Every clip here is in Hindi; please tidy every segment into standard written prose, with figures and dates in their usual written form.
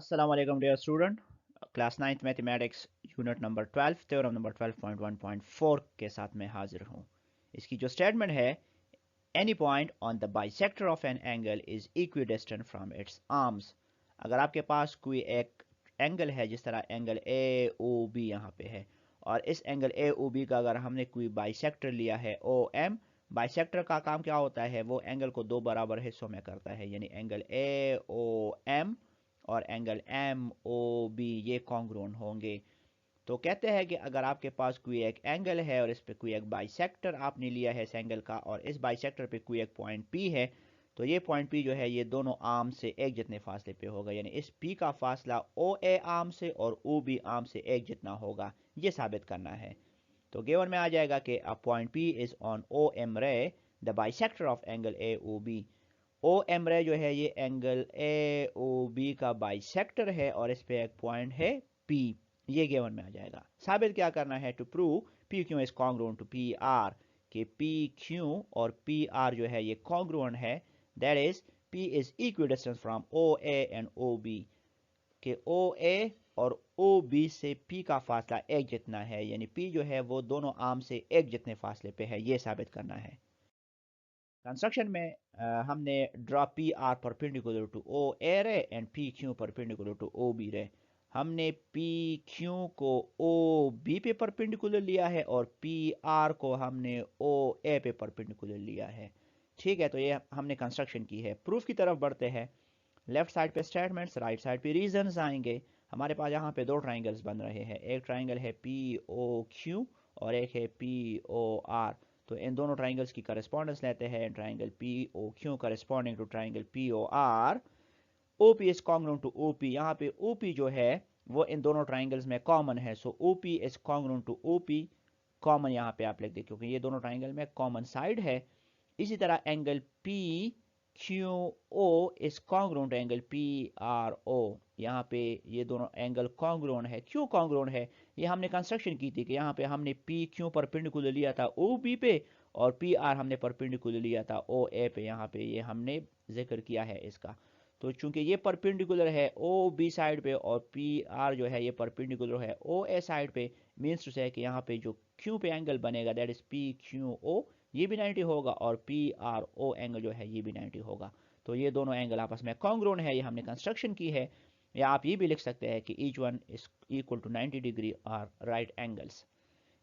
Assalamu alaikum dear student. Class 9th mathematics unit number 12 theorem number 12.1.4 के साथ मैं हाजिर हूँ। इसकी जो स्टेटमेंट है, any point on the bisector of an angle is equidistant from its arms. अगर आपके पास कोई एक एंगल है, जिस तरह एंगल ए ओ बी यहाँ पे है, और इस एंगल ए ओ बी का अगर हमने कोई बाइसेक्टर लिया है ओ एम, बाइसेक्टर का काम क्या होता है, वो एंगल को दो बराबर हिस्सों में करता है, यानी एंगल ए ओ एम और एंगल एम ओ बी ये कॉन्ग्रुएंट होंगे। तो कहते हैं कि अगर आपके पास कोई एक एंगल है और इस पे कोई एक बाइसेक्टर आपने लिया है इस एंगल का, और इस बाइसेक्टर पे कोई एक पॉइंट पी है, तो ये पॉइंट पी जो है ये दोनों आर्म से एक जितने फासले पे होगा, यानी इस पी का फासला ओ ए आर्म से और ओ बी आर्म से एक जितना होगा, ये साबित करना है। तो गिवन में आ जाएगा कि a point P is on O M ray the bisector of angle A O B. O M ray जो है ये एंगल ए ओ बी का बाइसेक्टर है और इस पे एक पॉइंट है पी, ये गिवन में आ जाएगा। साबित क्या करना है, to prove P Q is congruent to P R, कि पी क्यू और पी आर जो है ये कॉन्ग्रुएंट है, that is P is equidistant from O A and O B, कि ओ ए और ओ बी से पी का फासला एक जितना है, यानी पी जो है वो दोनों आर्म से एक जितने फासले पे है, ये साबित करना है। कंस्ट्रक्शन में हमने draw P R perpendicular to O A ray and P Q perpendicular to O B ray. हमने पी क्यू को ओ बी पे परपेंडिकुलर लिया है और पी आर को हमने ओ ए पे परपेंडिकुलर लिया है। ठीक है, तो ये हमने कंस्ट्रक्शन की है। प्रूफ की तरफ बढ़ते हैं। लेफ्ट साइड पे स्टेटमेंट्स, राइट साइड पे रीजंस आएंगे। हमारे पास यहाँ पे दो ट्राइंगल्स बन रहे हैं, एक ट्राइंगल है पी ओ क्यू और एक है पी ओ आर। तो इन दोनों ट्राइंगल्स की करस्पॉन्डेंस लेते हैं। Triangle P O Q corresponding to triangle P O R, O P is congruent to O P. यहाँ पे ओ पी जो है वो इन दोनों ट्राइंगल्स में कॉमन है, so O P is congruent to O P. Common यहाँ पे आप लिख दें क्योंकि ये दोनों ट्राइंगल में कॉमन साइड है। इसी तरह angle P Q O is congruent angle P R O. यहाँ पे ये दोनों एंगल कॉन्ग्रुएंट है। क्यों कॉन्ग्रुएंट है, ये हमने कंस्ट्रक्शन की थी कि यहाँ पे हमने पी क्यू परपेंडिकुलर लिया था ओ बी पे और पी आर हमने परपेंडिकुलर लिया था ओ ए पे। यहाँ पे ये हमने जिक्र किया है इसका। तो चूंकि ये परपेंडिकुलर है ओ बी साइड पे और पी आर जो है ये परपेंडिकुलर है ओ ए साइड पे, मीन्स टू से कि यहाँ पे जो क्यू पे एंगल बनेगा that is P Q O, ये भी 90 होगा और पी आर ओ एंगल जो है ये भी 90 होगा। तो ये दोनों एंगल आपस में कॉन्ग्रुएंट है, ये हमने कंस्ट्रक्शन की है। या आप ये भी लिख सकते हैं कि each one is equal to 90 degree or right angles.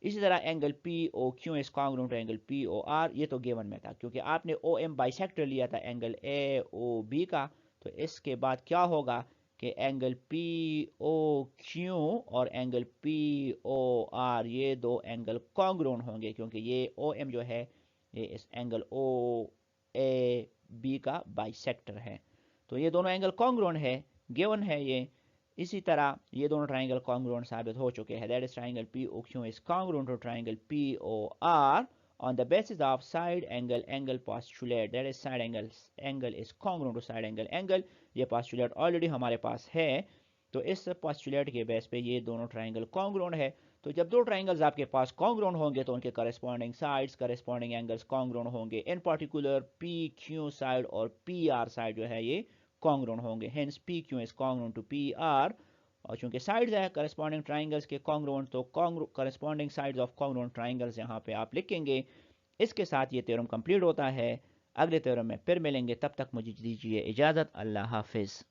इसी तरह angle P O Q is congruent to angle P O R, ये तो गिवन में था क्योंकि आपने ओ एम बाइसेक्टर लिया था एंगल ए ओ बी का। तो इसके बाद क्या होगा कि एंगल पी ओ क्यू और एंगल पी ओ आर ये दो एंगल कॉन्ग्रुएंट होंगे क्योंकि ये ओ एम जो है ये इस एंगल ओ ए बी का बाइसेक्टर है। तो ये दोनों एंगल कॉन्ग्रुएंट है, गिवन है ये। इसी तरह ये दोनों ट्राइंगल कॉन्ग्रुएंट साबित हो चुके हैं, that is triangle P O Q is congruent to triangle P O R on the basis of side angle postulate, that is side angle is congruent to side angle। ये postulate already हमारे पास है, तो इस postulate के बेस पे ये दोनों ट्राइंगल congruent है। तो जब दो ट्राइंगल्स आपके पास congruent होंगे तो उनके corresponding sides corresponding angles congruent होंगे। in particular P Q side और पी आर साइड जो है ये congruent होंगे, hence P Q is congruent to P R. और चूंकि साइड्स है करस्पॉन्डिंग ट्राइंगल्स के कॉन्ग्रुएंट, तो corresponding sides of congruent triangles यहाँ पे आप लिखेंगे। इसके साथ ये थ्योरम कंप्लीट होता है। अगले थ्योरम में फिर मिलेंगे, तब तक मुझे दीजिए इजाज़त। अल्लाह हाफिज़।